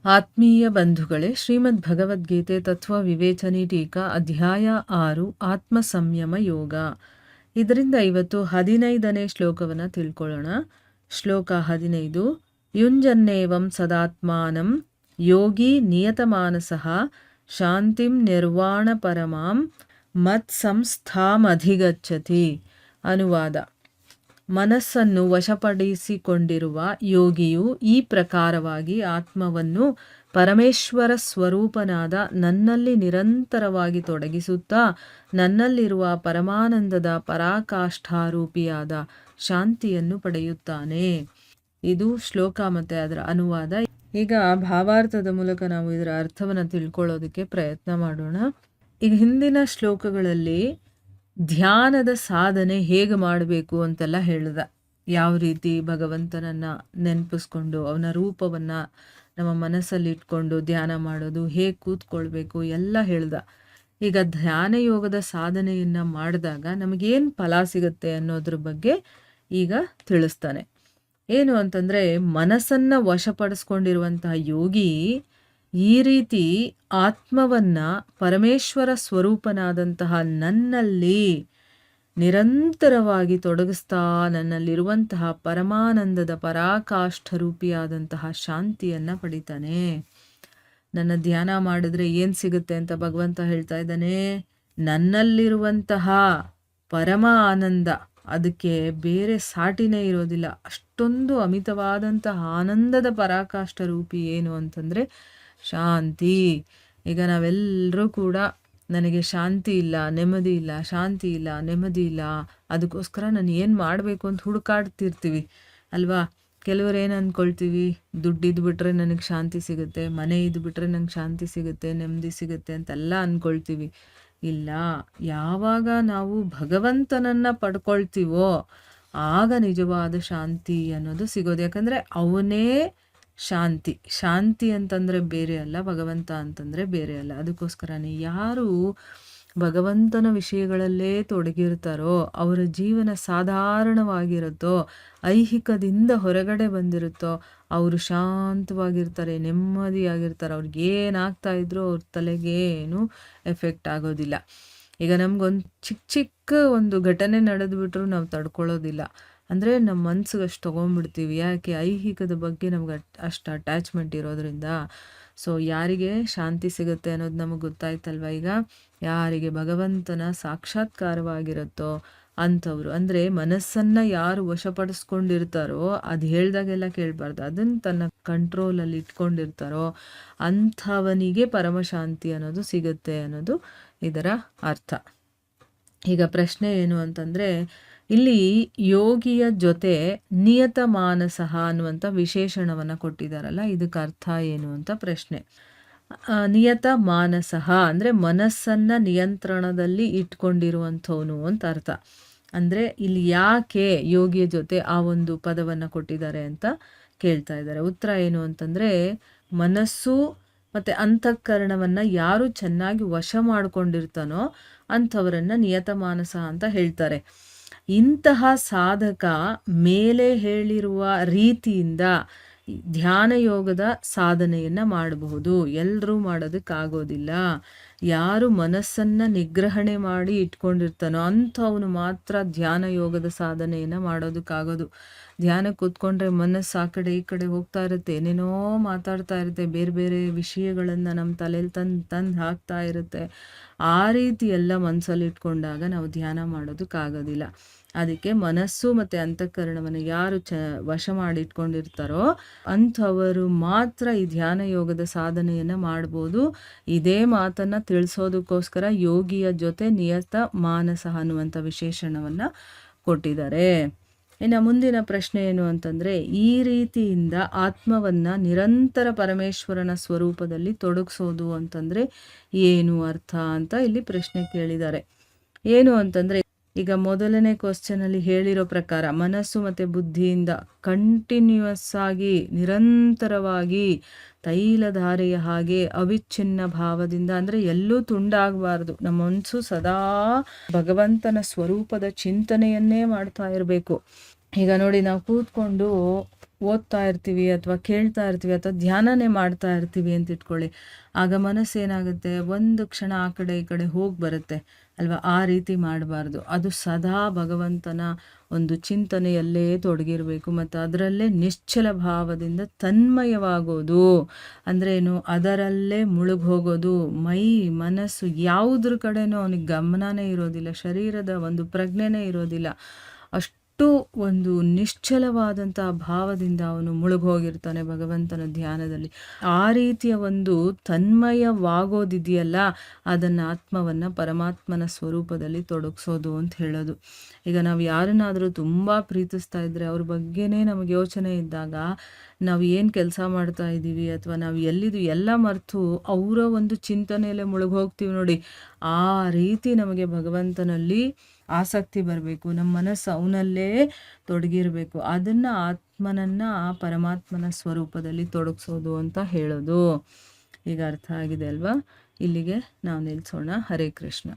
ಆತ್ಮೀಯ ಬಂಧುಗಳೇ, ಶ್ರೀಮದ್ ಭಗವದ್ಗೀತೆ ತತ್ವ ವಿವೇಚನೆ ಟೀಕಾ ಅಧ್ಯಾಯ 6 ಆತ್ಮ ಸಂಯಮ ಯೋಗ. ಇದರಿಂದ ಇವತ್ತು 15ನೇ ಶ್ಲೋಕವನ್ನು ತಿಳ್ಕೊಳ್ಳೋಣ. ಶ್ಲೋಕ 15. ಯುಂಜನ್ನೇವಂ ಸದಾತ್ಮಾನಂ ಯೋಗಿ ನಿಯತಮಾನಸಃ ಶಾಂತಿಂ ನಿರ್ವಾಣ ಪರಮಾಂ ಮತ್ಸಂಸ್ಥಾಮಧಿಗಚ್ಚತಿ. ಅನುವಾದ: ಮನಸ್ಸನ್ನು ವಶಪಡಿಸಿಕೊಂಡಿರುವ ಯೋಗಿಯು ಈ ಪ್ರಕಾರವಾಗಿ ಆತ್ಮವನ್ನು ಪರಮೇಶ್ವರ ಸ್ವರೂಪನಾದ ನನ್ನಲ್ಲಿ ನಿರಂತರವಾಗಿ ತೊಡಗಿಸುತ್ತಾ ನನ್ನಲ್ಲಿರುವ ಪರಮಾನಂದದ ಪರಾಕಾಷ್ಠಾರೂಪಿಯಾದ ಶಾಂತಿಯನ್ನು ಪಡೆಯುತ್ತಾನೆ. ಇದು ಶ್ಲೋಕ ಮತ್ತು ಅದರ ಅನುವಾದ. ಈಗ ಭಾವಾರ್ಥದ ಮೂಲಕ ನಾವು ಇದರ ಅರ್ಥವನ್ನು ತಿಳ್ಕೊಳ್ಳೋದಕ್ಕೆ ಪ್ರಯತ್ನ ಮಾಡೋಣ. ಈಗ ಹಿಂದಿನ ಶ್ಲೋಕಗಳಲ್ಲಿ ಧ್ಯಾನದ ಸಾಧನೆ ಹೇಗೆ ಮಾಡಬೇಕು ಅಂತೆಲ್ಲ ಹೇಳ್ದ. ಯಾವ ರೀತಿ ಭಗವಂತನನ್ನು ನೆನಪಿಸ್ಕೊಂಡು ಅವನ ರೂಪವನ್ನು ನಮ್ಮ ಮನಸ್ಸಲ್ಲಿ ಇಟ್ಕೊಂಡು ಧ್ಯಾನ ಮಾಡೋದು, ಹೇಗೆ ಕೂತ್ಕೊಳ್ಬೇಕು ಎಲ್ಲ ಹೇಳ್ದ. ಈಗ ಧ್ಯಾನ ಯೋಗದ ಸಾಧನೆಯನ್ನು ಮಾಡಿದಾಗ ನಮಗೇನು ಫಲ ಸಿಗುತ್ತೆ ಅನ್ನೋದ್ರ ಬಗ್ಗೆ ಈಗ ತಿಳಿಸ್ತಾನೆ. ಏನು ಅಂತಂದರೆ, ಮನಸ್ಸನ್ನು ವಶಪಡಿಸ್ಕೊಂಡಿರುವಂತಹ ಯೋಗಿ ಈ ರೀತಿ ಆತ್ಮವನ್ನು ಪರಮೇಶ್ವರ ಸ್ವರೂಪನಾದಂತಹ ನನ್ನಲ್ಲಿ ನಿರಂತರವಾಗಿ ತೊಡಗಿಸ್ತಾ ನನ್ನಲ್ಲಿರುವಂತಹ ಪರಮಾನಂದದ ಪರಾಕಾಷ್ಠರೂಪಿಯಾದಂತಹ ಶಾಂತಿಯನ್ನು ಪಡಿತಾನೆ. ನನ್ನ ಧ್ಯಾನ ಮಾಡಿದ್ರೆ ಏನು ಸಿಗುತ್ತೆ ಅಂತ ಭಗವಂತ ಹೇಳ್ತಾ ಇದ್ದಾನೆ. ನನ್ನಲ್ಲಿರುವಂತಹ ಪರಮ ಆನಂದ, ಅದಕ್ಕೆ ಬೇರೆ ಸಾಟಿನೇ ಇರೋದಿಲ್ಲ. ಅಷ್ಟೊಂದು ಅಮಿತವಾದಂತಹ ಆನಂದದ ಪರಾಕಾಷ್ಠ ರೂಪಿ ಏನು ಅಂತಂದರೆ ಶಾಂತಿ. ಈಗ ನಾವೆಲ್ಲರೂ ಕೂಡ ನನಗೆ ಶಾಂತಿ ಇಲ್ಲ, ನೆಮ್ಮದಿ ಇಲ್ಲ, ಶಾಂತಿ ಇಲ್ಲ, ನೆಮ್ಮದಿ ಇಲ್ಲ, ಅದಕ್ಕೋಸ್ಕರ ನಾನು ಏನು ಮಾಡಬೇಕು ಅಂತ ಹುಡುಕಾಡ್ತಿರ್ತೀವಿ ಅಲ್ವಾ. ಕೆಲವರು ಏನು ಅಂದ್ಕೊಳ್ತೀವಿ, ದುಡ್ಡಿದ್ದು ಬಿಟ್ಟರೆ ನನಗೆ ಶಾಂತಿ ಸಿಗುತ್ತೆ, ಮನೆ ಇದ್ದು ಬಿಟ್ಟರೆ ನಂಗೆ ಶಾಂತಿ ಸಿಗುತ್ತೆ, ನೆಮ್ಮದಿ ಸಿಗುತ್ತೆ ಅಂತೆಲ್ಲ ಅಂದ್ಕೊಳ್ತೀವಿ. ಇಲ್ಲ, ಯಾವಾಗ ನಾವು ಭಗವಂತನನ್ನು ಪಡ್ಕೊಳ್ತೀವೋ ಆಗ ನಿಜವಾದ ಶಾಂತಿ ಅನ್ನೋದು ಸಿಗೋದು. ಯಾಕಂದರೆ ಅವನೇ ಶಾಂತಿ. ಶಾಂತಿ ಅಂತಂದರೆ ಬೇರೆ ಅಲ್ಲ, ಭಗವಂತ ಅಂತಂದರೆ ಬೇರೆ ಅಲ್ಲ. ಅದಕ್ಕೋಸ್ಕರನೇ ಯಾರು ಭಗವಂತನ ವಿಷಯಗಳಲ್ಲೇ ತೊಡಗಿರ್ತಾರೋ, ಅವರ ಜೀವನ ಸಾಧಾರಣವಾಗಿರುತ್ತೋ, ಐಹಿಕದಿಂದ ಹೊರಗಡೆ ಬಂದಿರುತ್ತೋ, ಅವರು ಶಾಂತವಾಗಿರ್ತಾರೆ, ನೆಮ್ಮದಿಯಾಗಿರ್ತಾರೆ. ಅವ್ರಿಗೆ ಏನಾಗ್ತಾ ಇದ್ರೂ ಅವ್ರ ತಲೆಗೇನು ಎಫೆಕ್ಟ್ ಆಗೋದಿಲ್ಲ. ಈಗ ನಮಗೊಂದು ಚಿಕ್ಕ ಒಂದು ಘಟನೆ ನಡೆದುಬಿಟ್ರೂ ನಾವು ತಡ್ಕೊಳ್ಳೋದಿಲ್ಲ. ಅಂದರೆ ನಮ್ಮ ಮನ್ಸಿಗೆ ಅಷ್ಟು ತೊಗೊಂಡ್ಬಿಡ್ತೀವಿ. ಯಾಕೆ? ಐಹಿಕದ ಬಗ್ಗೆ ನಮ್ಗೆ ಅಷ್ಟು ಅಟ್ಯಾಚ್ಮೆಂಟ್ ಇರೋದ್ರಿಂದ. ಸೊ ಯಾರಿಗೆ ಶಾಂತಿ ಸಿಗುತ್ತೆ ಅನ್ನೋದು ನಮಗೆ ಗೊತ್ತಾಯ್ತಲ್ವ. ಈಗ ಯಾರಿಗೆ ಭಗವಂತನ ಸಾಕ್ಷಾತ್ಕಾರವಾಗಿರುತ್ತೋ ಅಂಥವ್ರು, ಅಂದರೆ ಮನಸ್ಸನ್ನು ಯಾರು ವಶಪಡಿಸ್ಕೊಂಡಿರ್ತಾರೋ, ಅದು ಹೇಳ್ದಾಗೆಲ್ಲ ಕೇಳಬಾರ್ದು, ಅದನ್ನು ತನ್ನ ಕಂಟ್ರೋಲಲ್ಲಿ ಇಟ್ಕೊಂಡಿರ್ತಾರೋ ಅಂಥವನಿಗೆ ಪರಮಶಾಂತಿ ಅನ್ನೋದು ಸಿಗುತ್ತೆ ಅನ್ನೋದು ಇದರ ಅರ್ಥ. ಈಗ ಪ್ರಶ್ನೆ ಏನು ಅಂತಂದರೆ, ಇಲ್ಲಿ ಯೋಗಿಯ ಜೊತೆ ನಿಯತ ಮಾನಸಃ ಅನ್ನುವಂಥ ವಿಶೇಷಣವನ್ನು ಕೊಟ್ಟಿದ್ದಾರಲ್ಲ, ಇದಕ್ಕೆ ಅರ್ಥ ಏನು ಅಂತ ಪ್ರಶ್ನೆ. ನಿಯತ ಮಾನಸಃ ಅಂದರೆ ಮನಸ್ಸನ್ನು ನಿಯಂತ್ರಣದಲ್ಲಿ ಇಟ್ಕೊಂಡಿರುವಂಥವನು ಅಂತ ಅರ್ಥ. ಅಂದರೆ ಇಲ್ಲಿ ಯಾಕೆ ಯೋಗಿಯ ಜೊತೆ ಆ ಒಂದು ಪದವನ್ನು ಕೊಟ್ಟಿದ್ದಾರೆ ಅಂತ ಕೇಳ್ತಾ ಇದ್ದಾರೆ. ಉತ್ತರ ಏನು ಅಂತಂದರೆ, ಮನಸ್ಸು ಮತ್ತು ಅಂತಃಕರಣವನ್ನು ಯಾರು ಚೆನ್ನಾಗಿ ವಶ ಮಾಡಿಕೊಂಡಿರ್ತಾನೋ ಅಂಥವರನ್ನು ನಿಯತ ಮಾನಸ ಅಂತ ಹೇಳ್ತಾರೆ. ಇಂತಹ ಸಾಧಕ ಮೇಲೆ ಹೇಳಿರುವ ರೀತಿಯಿಂದ ಧ್ಯಾನ ಯೋಗದ ಸಾಧನೆಯನ್ನು ಮಾಡಬಹುದು. ಎಲ್ಲರೂ ಮಾಡೋದಕ್ಕಾಗೋದಿಲ್ಲ. ಯಾರು ಮನಸ್ಸನ್ನು ನಿಗ್ರಹಣೆ ಮಾಡಿ ಇಟ್ಕೊಂಡಿರ್ತಾನೋ ಅಂಥವನು ಮಾತ್ರ ಧ್ಯಾನ ಯೋಗದ ಸಾಧನೆಯನ್ನು ಮಾಡೋದಕ್ಕಾಗೋದು. ಧ್ಯಾನಕ್ಕೆ ಕೂತ್ಕೊಂಡ್ರೆ ಮನಸ್ಸು ಆ ಕಡೆ ಈ ಕಡೆ ಹೋಗ್ತಾ ಇರುತ್ತೆ, ಏನೇನೋ ಮಾತಾಡ್ತಾ ಇರುತ್ತೆ, ಬೇರೆ ಬೇರೆ ವಿಷಯಗಳನ್ನು ನಮ್ಮ ತಲೆಯಲ್ಲಿ ತಂದು ಹಾಕ್ತಾ ಇರುತ್ತೆ. ಆ ರೀತಿ ಎಲ್ಲ ಮನಸ್ಸಲ್ಲಿ ಇಟ್ಕೊಂಡಾಗ ನಾವು ಧ್ಯಾನ ಮಾಡೋದಕ್ಕಾಗೋದಿಲ್ಲ. ಅದಕ್ಕೆ ಮನಸ್ಸು ಮತ್ತು ಅಂತಃಕರಣವನ್ನು ಯಾರು ವಶ ಮಾಡಿ ಇಟ್ಕೊಂಡಿರ್ತಾರೋ ಅಂಥವರು ಮಾತ್ರ ಈ ಧ್ಯಾನ ಯೋಗದ ಸಾಧನೆಯನ್ನು ಮಾಡ್ಬೋದು. ಇದೇ ಮಾತನ್ನು ತಿಳಿಸೋದಕ್ಕೋಸ್ಕರ ಯೋಗಿಯ ಜೊತೆ ನಿಯತ ಮಾನಸ ಅನ್ನುವಂಥ ವಿಶೇಷಣವನ್ನು ಕೊಟ್ಟಿದ್ದಾರೆ. ಇನ್ನು ಮುಂದಿನ ಪ್ರಶ್ನೆ ಏನು ಅಂತಂದರೆ, ಈ ರೀತಿಯಿಂದ ಆತ್ಮವನ್ನು ನಿರಂತರ ಪರಮೇಶ್ವರನ ಸ್ವರೂಪದಲ್ಲಿ ತೊಡಗಿಸೋದು ಅಂತಂದರೆ ಏನು ಅರ್ಥ ಅಂತ ಇಲ್ಲಿ ಪ್ರಶ್ನೆ ಕೇಳಿದ್ದಾರೆ. ಏನು ಅಂತಂದರೆ, ಈಗ ಮೊದಲನೇ ಕ್ವಶ್ಚನಲ್ಲಿ ಹೇಳಿರೋ ಪ್ರಕಾರ ಮನಸ್ಸು ಮತ್ತು ಬುದ್ಧಿಯಿಂದ ಕಂಟಿನ್ಯೂಯಸ್ ಆಗಿ ನಿರಂತರವಾಗಿ ತೈಲಧಾರೆಯ ಹಾಗೆ ಅವಿಚ್ಛಿನ್ನ ಭಾವದಿಂದ, ಅಂದರೆ ಎಲ್ಲೂ ತುಂಡಾಗಬಾರ್ದು, ನಮ್ಮ ಮನಸ್ಸು ಸದಾ ಭಗವಂತನ ಸ್ವರೂಪದ ಚಿಂತನೆಯನ್ನೇ ಮಾಡ್ತಾ ಇರಬೇಕು. ಈಗ ನೋಡಿ, ನಾವು ಕೂತ್ಕೊಂಡು ಓದ್ತಾ ಇರ್ತೀವಿ ಅಥವಾ ಕೇಳ್ತಾ ಇರ್ತೀವಿ ಅಥವಾ ಧ್ಯಾನನೇ ಮಾಡ್ತಾ ಇರ್ತೀವಿ ಅಂತ ಇಟ್ಕೊಳ್ಳಿ. ಆಗ ಮನಸ್ಸೇನಾಗುತ್ತೆ, ಒಂದು ಕ್ಷಣ ಆ ಕಡೆ ಈ ಕಡೆ ಹೋಗಿ ಬರುತ್ತೆ ಅಲ್ವಾ? ಆ ರೀತಿ ಮಾಡಬಾರ್ದು. ಅದು ಸದಾ ಭಗವಂತನ ಒಂದು ಚಿಂತನೆಯಲ್ಲೇ ತೊಡಗಿರಬೇಕು ಮತ್ತು ಅದರಲ್ಲೇ ನಿಶ್ಚಲ ಭಾವದಿಂದ ತನ್ಮಯವಾಗೋದು. ಅಂದರೆ ಏನು? ಅದರಲ್ಲೇ ಮುಳುಗೋಗೋದು. ಮೈ ಮನಸ್ಸು ಯಾವುದ್ರ ಕಡೆನೂ ಅವನಿಗೆ ಗಮನನೇ ಇರೋದಿಲ್ಲ, ಶರೀರದ ಒಂದು ಪ್ರಜ್ಞೆನೇ ಇರೋದಿಲ್ಲ. ಅಷ್ಟು ಒಂದು ನಿಶ್ಚಲವಾದಂಥ ಭಾವದಿಂದ ಅವನು ಮುಳುಗೋಗಿರ್ತಾನೆ ಭಗವಂತನ ಧ್ಯಾನದಲ್ಲಿ. ಆ ರೀತಿಯ ಒಂದು ತನ್ಮಯವಾಗೋದಿದೆಯಲ್ಲ, ಅದನ್ನು ಆತ್ಮವನ್ನು ಪರಮಾತ್ಮನ ಸ್ವರೂಪದಲ್ಲಿ ತೊಡಗಿಸೋದು ಅಂತ ಹೇಳೋದು. ಈಗ ನಾವು ಯಾರನ್ನಾದರೂ ತುಂಬ ಪ್ರೀತಿಸ್ತಾ ಇದ್ದರೆ, ಅವ್ರ ಬಗ್ಗೆನೇ ನಮಗೆ ಯೋಚನೆ ಇದ್ದಾಗ ನಾವು ಏನು ಕೆಲಸ ಮಾಡ್ತಾ ಇದ್ದೀವಿ ಅಥವಾ ನಾವು ಎಲ್ಲಿದ್ದು ಎಲ್ಲ ಮರೆತು ಅವರ ಒಂದು ಚಿಂತನೆಯಲ್ಲೇ ಮುಳುಗೋಗ್ತೀವಿ ನೋಡಿ. ಆ ರೀತಿ ನಮಗೆ ಭಗವಂತನಲ್ಲಿ ಆಸಕ್ತಿ ಬರಬೇಕು, ನಮ್ಮ ಮನಸ್ಸು ಅವನಲ್ಲೇ ತೊಡಗಿರಬೇಕು. ಅದನ್ನು ಆತ್ಮನನ್ನು ಪರಮಾತ್ಮನ ಸ್ವರೂಪದಲ್ಲಿ ತೊಡಗಿಸೋದು ಅಂತ ಹೇಳೋದು. ಈಗ ಅರ್ಥ ಆಗಿದೆ ಅಲ್ವಾ? ಇಲ್ಲಿಗೆ ನಾವು ನಿಲ್ಲಿಸೋಣ. ಹರೇ ಕೃಷ್ಣ.